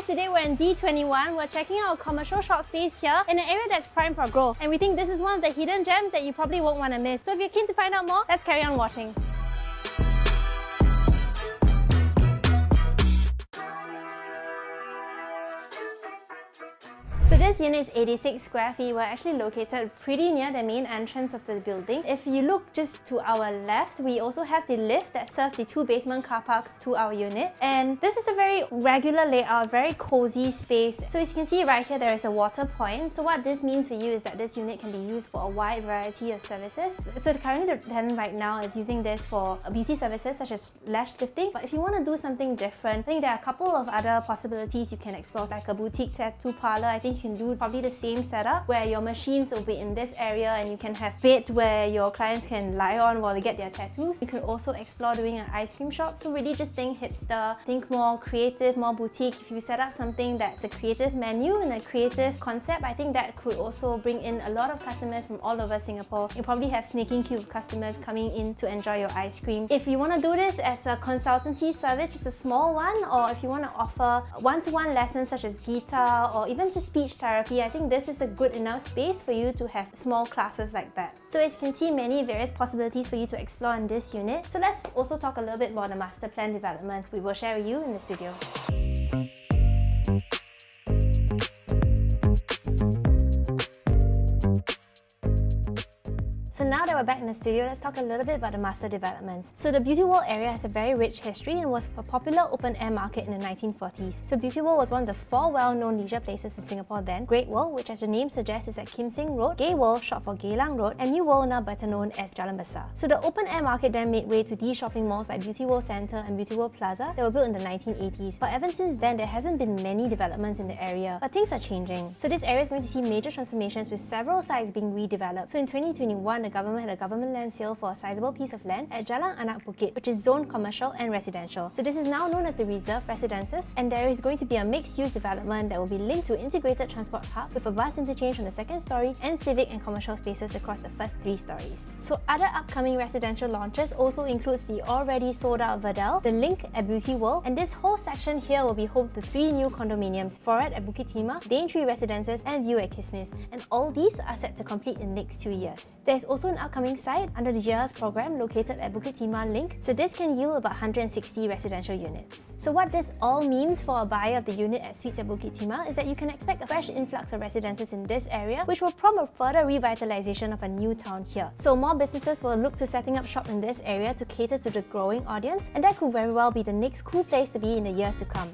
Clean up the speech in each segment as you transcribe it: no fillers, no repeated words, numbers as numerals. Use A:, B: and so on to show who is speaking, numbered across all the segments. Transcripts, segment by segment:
A: guys, today we're in D21. We're checking out a commercial shop space here in an area that's prime for growth. And we think this is one of the hidden gems that you probably won't want to miss. So if you're keen to find out more, let's carry on watching. So this unit is 86 square feet. We're actually located pretty near the main entrance of the building. If you look just to our left, we also have the lift that serves the 2 basement car parks to our unit. And this is a very regular layout, very cozy space. So as you can see right here, there is a water point. So what this means for you is that this unit can be used for a wide variety of services. So currently the tenant right now is using this for beauty services such as lash lifting. But if you want to do something different, I think there are a couple of other possibilities you can explore, like a boutique tattoo parlour. I think you can do probably the same setup where your machines will be in this area and you can have bed where your clients can lie on while they get their tattoos. You can also explore doing an ice cream shop. So really just think hipster, think more creative, more boutique. If you set up something that's a creative menu and a creative concept, I think that could also bring in a lot of customers from all over Singapore. You probably have snaking queue of customers coming in to enjoy your ice cream. If you want to do this as a consultancy service, just a small one, or if you want to offer one-to-one lessons such as guitar or even just speech therapy, I think this is a good enough space for you to have small classes like that. So as you can see, many various possibilities for you to explore in this unit. So let's also talk a little bit about the master plan developments we will share with you in the studio. So now that we're back in the studio, let's talk a little bit about the master developments. So the Beauty World area has a very rich history and was a popular open-air market in the 1940s. So Beauty World was one of the 4 well-known leisure places in Singapore then. Great World, which as the name suggests is at Kim Seng Road, Gay World, short for Geylang Road, and New World, now better known as Jalan Besar. So the open-air market then made way to these shopping malls like Beauty World Centre and Beauty World Plaza that were built in the 1980s. But ever since then, there hasn't been many developments in the area, but things are changing. So this area is going to see major transformations with several sites being redeveloped. So in 2021, the government had a government land sale for a sizable piece of land at Jalan Anak Bukit, which is zoned commercial and residential. So this is now known as the Reserve Residences, and there is going to be a mixed-use development that will be linked to integrated transport hub with a bus interchange on the 2nd story and civic and commercial spaces across the first 3 stories. So other upcoming residential launches also includes the already sold out Verdell, the Link at Beauty World, and this whole section here will be home to 3 new condominiums, Foret at Bukit Timah, Daintree Residences and View at Kismis, and all these are set to complete in the next 2 years. There's also an upcoming site under the GLS program located at Bukit Timah Link, so this can yield about 160 residential units. So what this all means for a buyer of the unit at Suites at Bukit Timah is that you can expect a fresh influx of residences in this area, which will prompt a further revitalization of a new town here. So more businesses will look to setting up shop in this area to cater to the growing audience, and that could very well be the next cool place to be in the years to come.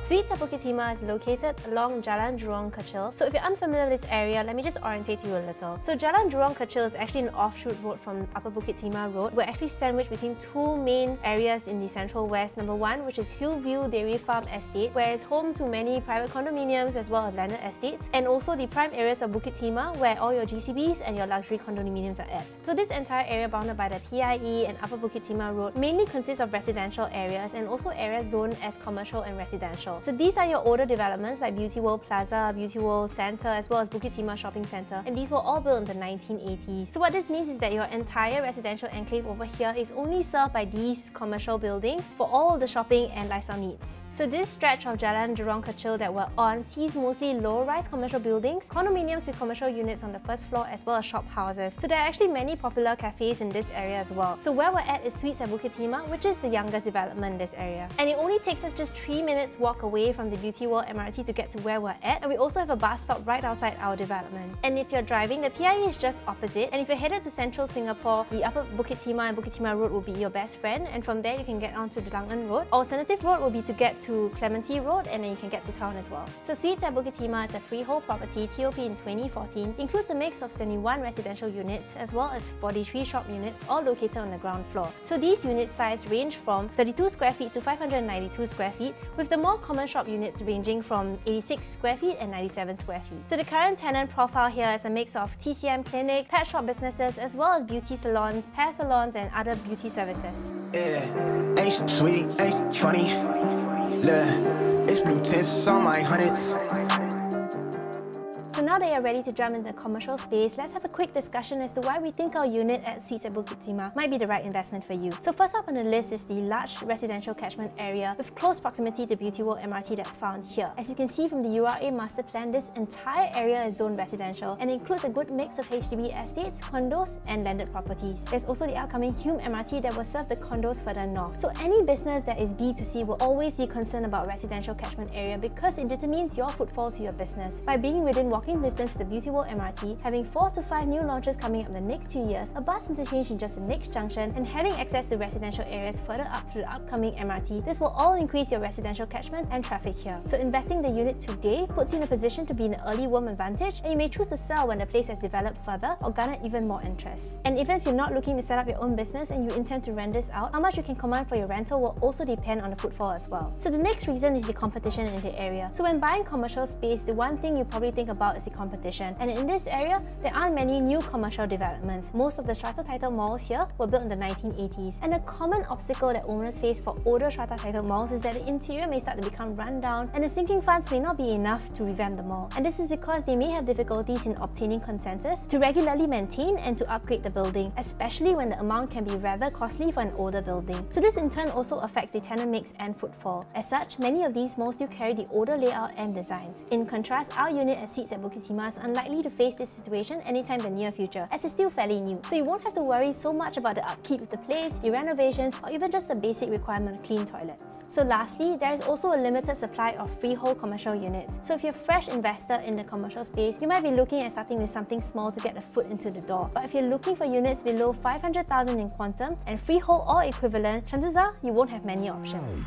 A: Suites at Bukit Timah is located along Jalan Jurong Kechil. So if you're unfamiliar with this area, let me just orientate you a little. So Jalan Jurong Kechil is actually an offshoot road from Upper Bukit Timah Road. We're actually sandwiched between 2 main areas in the Central West. Number 1, which is Hillview Dairy Farm Estate, where it's home to many private condominiums as well as landed estates, and also the prime areas of Bukit Timah, where all your GCBs and your luxury condominiums are at. So this entire area bounded by the PIE and Upper Bukit Timah Road mainly consists of residential areas and also areas zoned as commercial and residential. So these are your older developments like Beauty World Plaza, Beauty World Centre, as well as Bukit Timah Shopping Centre, and these were all built in the 1980s. So what this means is that your entire residential enclave over here is only served by these commercial buildings for all the shopping and lifestyle needs. So this stretch of Jalan Jurong Kechil that we're on sees mostly low-rise commercial buildings, condominiums with commercial units on the first floor, as well as shop houses. So there are actually many popular cafes in this area as well. So where we're at is Suites at Bukit Timah, which is the youngest development in this area. And it only takes us just 3 minutes walk away from the Beauty World MRT to get to where we're at, and we also have a bus stop right outside our development. And if you're driving, the PIE is just opposite, and if you're headed to central Singapore, the Upper Bukit Timah and Bukit Timah Road will be your best friend, and from there you can get onto the Langan Road. Alternative road will be to get to Clementi Road, and then you can get to town as well. So Suites at Bukit Timah is a freehold property, TOP in 2014, includes a mix of 71 residential units as well as 43 shop units, all located on the ground floor. So these unit size range from 32 square feet to 592 square feet, with the more common shop units ranging from 86 square feet and 97 square feet. So the current tenant profile here is a mix of TCM clinics, pet shop businesses, as well as beauty salons, hair salons, and other beauty services.
B: Yeah, ain't sweet, ain't funny. Look, it's blue tints on my hundreds.
A: So now now that you're ready to jump into the commercial space, let's have a quick discussion as to why we think our unit at Suites Bukit Timah might be the right investment for you. So first up on the list is the large residential catchment area with close proximity to Beauty World MRT that's found here. As you can see from the URA master plan, this entire area is zoned residential and includes a good mix of HDB estates, condos and landed properties. There's also the upcoming Hume MRT that will serve the condos further north. So any business that is B2C will always be concerned about residential catchment area because it determines your footfall to your business. By being within walking distance to the Beauty World MRT, having 4 to 5 new launches coming up in the next 2 years, a bus interchange in just the next junction, and having access to residential areas further up through the upcoming MRT, this will all increase your residential catchment and traffic here. So investing the unit today puts you in a position to be in an early warm advantage, and you may choose to sell when the place has developed further or garner even more interest. And even if you're not looking to set up your own business and you intend to rent this out, how much you can command for your rental will also depend on the footfall as well. So the next reason is the competition in the area. So when buying commercial space, the one thing you probably think about is the competition. And in this area, there aren't many new commercial developments. Most of the strata title malls here were built in the 1980s. And a common obstacle that owners face for older strata title malls is that the interior may start to become run down and the sinking funds may not be enough to revamp the mall. And this is because they may have difficulties in obtaining consensus to regularly maintain and to upgrade the building, especially when the amount can be rather costly for an older building. So this in turn also affects the tenant mix and footfall. As such, many of these malls still carry the older layout and designs. In contrast, our unit at Suites Bukit Timah is unlikely to face this situation anytime in the near future, as it's still fairly new. So you won't have to worry so much about the upkeep of the place, the renovations, or even just the basic requirement of clean toilets. So lastly, there is also a limited supply of freehold commercial units. So if you're a fresh investor in the commercial space, you might be looking at starting with something small to get a foot into the door. But if you're looking for units below 500,000 in quantum and freehold or equivalent, chances are you won't have many options.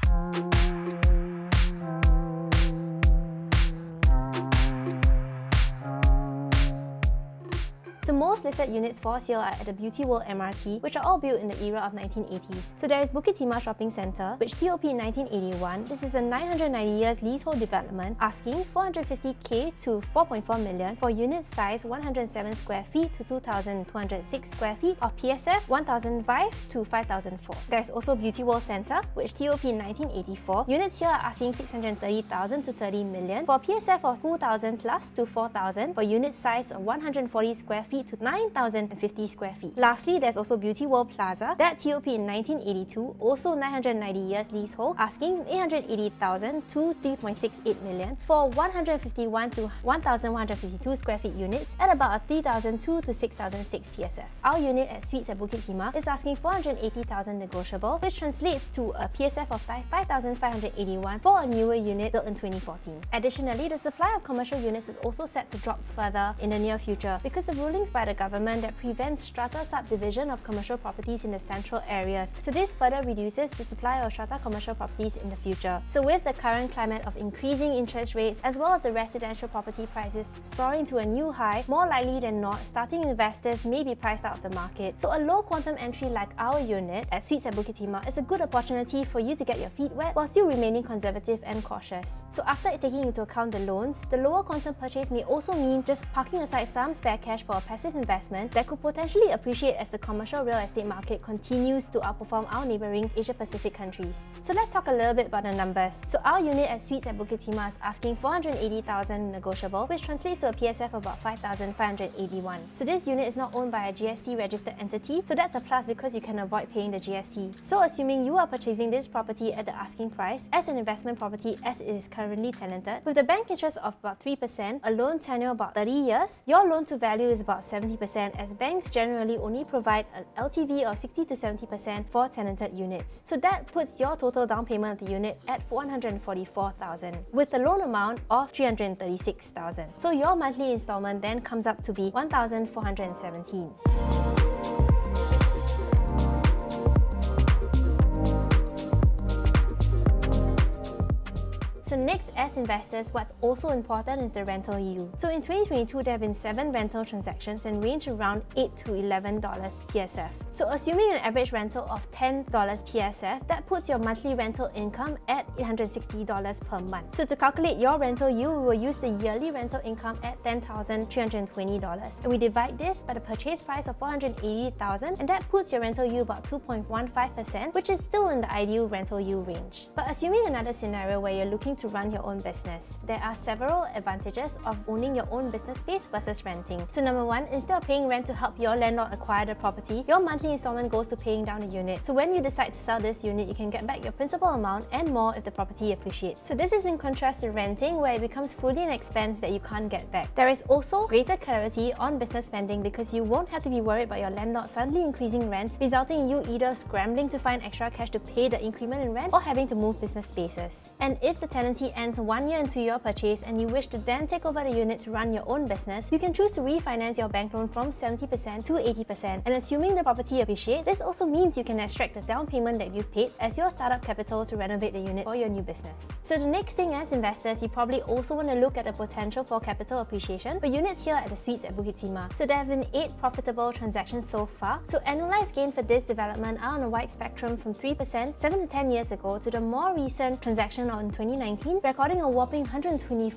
A: So most listed units for sale are at the Beauty World MRT, which are all built in the era of 1980s. So there is Bukit Timah Shopping Centre, which TOP in 1981. This is a 990 years leasehold development, asking 450k to 4.4 million for unit size 107 square feet to 2,206 square feet, or PSF 1,005 to 5,004. There's also Beauty World Centre, which TOP in 1984. Units here are asking 630,000 to 30 million for PSF of 2,000 plus to 4,000 for unit size of 140 square feet to 9,050 square feet. Lastly, there's also Beauty World Plaza, that TOP in 1982, also 990 years leasehold, asking 880,000 to 3.68 million for 151 to 1,152 square feet units at about a 3,002 to 6,006 PSF. Our unit at Suites Bukit Timah is asking 480,000 negotiable, which translates to a PSF of 5,581 for a newer unit built in 2014. Additionally, the supply of commercial units is also set to drop further in the near future because of rulings by the government that prevents strata subdivision of commercial properties in the central areas. So this further reduces the supply of strata commercial properties in the future. So with the current climate of increasing interest rates as well as the residential property prices soaring to a new high, more likely than not, starting investors may be priced out of the market. So a low quantum entry like our unit at Suites Bukit Timah is a good opportunity for you to get your feet wet while still remaining conservative and cautious. So after taking into account the loans, the lower quantum purchase may also mean just parking aside some spare cash for a passive investment that could potentially appreciate as the commercial real estate market continues to outperform our neighbouring Asia-Pacific countries. So let's talk a little bit about the numbers. So our unit at Suites Bukit Timah is asking 480,000 negotiable, which translates to a PSF of about 5,581. So this unit is not owned by a GST registered entity, so that's a plus because you can avoid paying the GST. So assuming you are purchasing this property at the asking price as an investment property as it is currently tenanted, with a bank interest of about 3%, a loan tenure about 30 years, your loan to value is about 70%, as banks generally only provide an LTV of 60 to 70% for tenanted units. So that puts your total down payment of the unit at 144,000 with a loan amount of 336,000. So your monthly installment then comes up to be 1,417. So next, as investors, what's also important is the rental yield. So in 2022, there have been 7 rental transactions and range around $8 to $11 PSF. So assuming an average rental of $10 PSF, that puts your monthly rental income at $860 per month. So to calculate your rental yield, we will use the yearly rental income at $10,320. And we divide this by the purchase price of $480,000, and that puts your rental yield about 2.15%, which is still in the ideal rental yield range. But assuming another scenario where you're looking to run your own business. There are several advantages of owning your own business space versus renting. So number one, instead of paying rent to help your landlord acquire the property, your monthly installment goes to paying down the unit. So when you decide to sell this unit, you can get back your principal amount and more if the property appreciates. So this is in contrast to renting, where it becomes fully an expense that you can't get back. There is also greater clarity on business spending because you won't have to be worried about your landlord suddenly increasing rent, resulting in you either scrambling to find extra cash to pay the increment in rent or having to move business spaces. And if the tenancy ends 1 year into your purchase and you wish to then take over the unit to run your own business, you can choose to refinance your bank loan from 70% to 80%. And assuming the property appreciates, this also means you can extract the down payment that you've paid as your startup capital to renovate the unit for your new business. So the next thing, as investors, you probably also want to look at the potential for capital appreciation for units here at the Suites at Bukit Timah. So there have been 8 profitable transactions so far. So annualized gain for this development are on a wide spectrum from 3% 7 to 10 years ago to the more recent transaction in 2019, recording a whopping 124%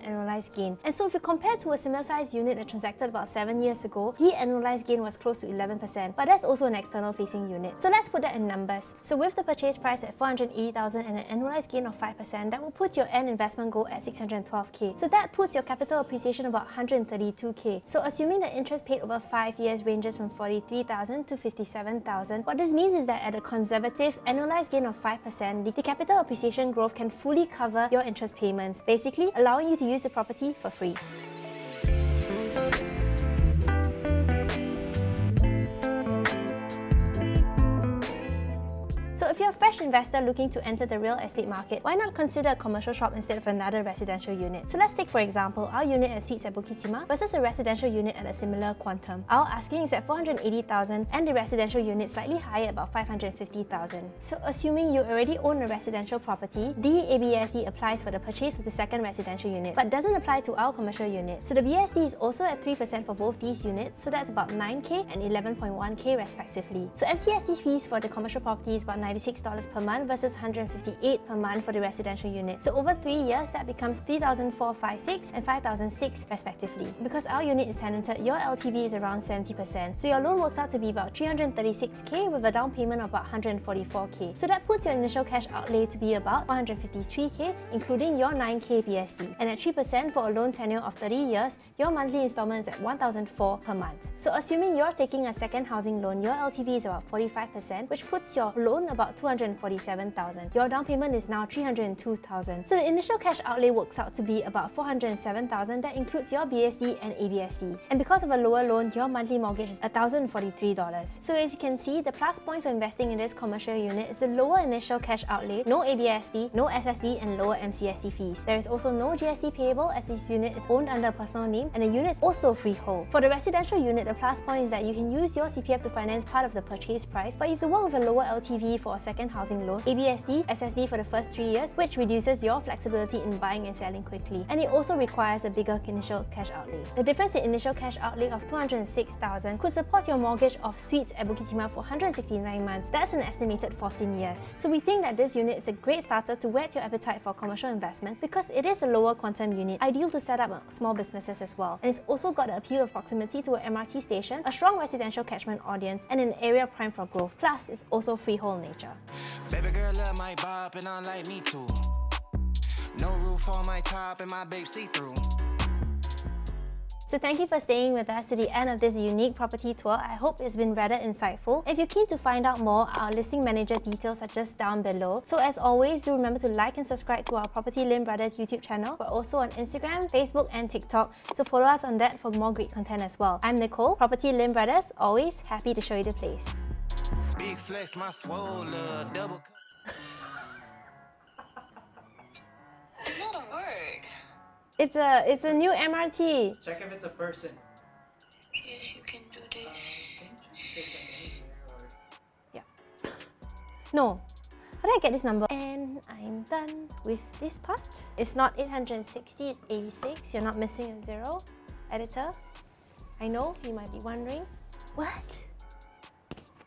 A: annualized gain. And so if you compare to a similar sized unit that transacted about 7 years ago, the annualized gain was close to 11%, but that's also an external facing unit. So let's put that in numbers. So with the purchase price at 480,000 and an annualized gain of 5%, that will put your end investment goal at 612k. So that puts your capital appreciation about 132k. So assuming the interest paid over 5 years ranges from 43,000 to 57,000, what this means is that at a conservative annualized gain of 5%, the capital appreciation growth can fully cover your interest payments, basically allowing you to use the property for free. So if you're a fresh investor looking to enter the real estate market, why not consider a commercial shop instead of another residential unit? So let's take, for example, our unit at Suites at Bukit Timah versus a residential unit at a similar quantum. Our asking is at 480,000 and the residential unit slightly higher, about 550,000. So assuming you already own a residential property, the ABSD applies for the purchase of the second residential unit, but doesn't apply to our commercial unit. So the BSD is also at 3% for both these units, so that's about 9k and 11.1k respectively. So MCST fees for the commercial property is about $96 per month versus $158 per month for the residential unit. So over 3 years, that becomes $3,456 and $5,006 respectively. Because our unit is tenanted, your LTV is around 70%. So your loan works out to be about 336k with a down payment of about 144k. So that puts your initial cash outlay to be about 153k, including your 9k BSD. And at 3% for a loan tenure of 30 years, your monthly installment is at $1,004 per month. So assuming you're taking a second housing loan, your LTV is about 45%, which puts your loan about 247,000. Your down payment is now 302,000. So the initial cash outlay works out to be about 407,000. That includes your BSD and ABSD. And because of a lower loan, your monthly mortgage is $1,043. So as you can see, the plus points of investing in this commercial unit is the lower initial cash outlay, no ABSD, no SSD, and lower MCST fees. There is also no GST payable as this unit is owned under a personal name, and the unit is also freehold. For the residential unit, the plus point is that you can use your CPF to finance part of the purchase price, but you have to work with a lower LTV for a second housing loan, ABSD, SSD for the first 3 years, which reduces your flexibility in buying and selling quickly. And it also requires a bigger initial cash outlay. The difference in initial cash outlay of 206,000 could support your mortgage of Suites at Bukit Timah for 169 months. That's an estimated 14 years. So we think that this unit is a great starter to whet your appetite for commercial investment because it is a lower quantum unit, ideal to set up small businesses as well. And it's also got the appeal of proximity to an MRT station, a strong residential catchment audience, and an area prime for growth. Plus, it's also freehold nature.
B: Baby girl love my bop and unlike me too. No roof on my top and my babe see-through.
A: So thank you for staying with us to the end of this unique property tour. I hope it's been rather insightful. If you're keen to find out more, our listing manager details are just down below. So as always, do remember to like and subscribe to our PropertyLimBrothers YouTube channel. We're also on Instagram, Facebook and TikTok, so follow us on that for more great content as well. I'm Nicole, PropertyLimBrothers, always happy to show you the place.
B: Big flex, my swole, double.
C: It's not a word.
A: It's a new MRT.
D: Check if it's a person.
C: Yes, you can do this.
A: Yeah. No. How did I get this number? And I'm done with this part. It's not 860, it's 86. You're not missing a zero. Editor, I know you might be wondering, what?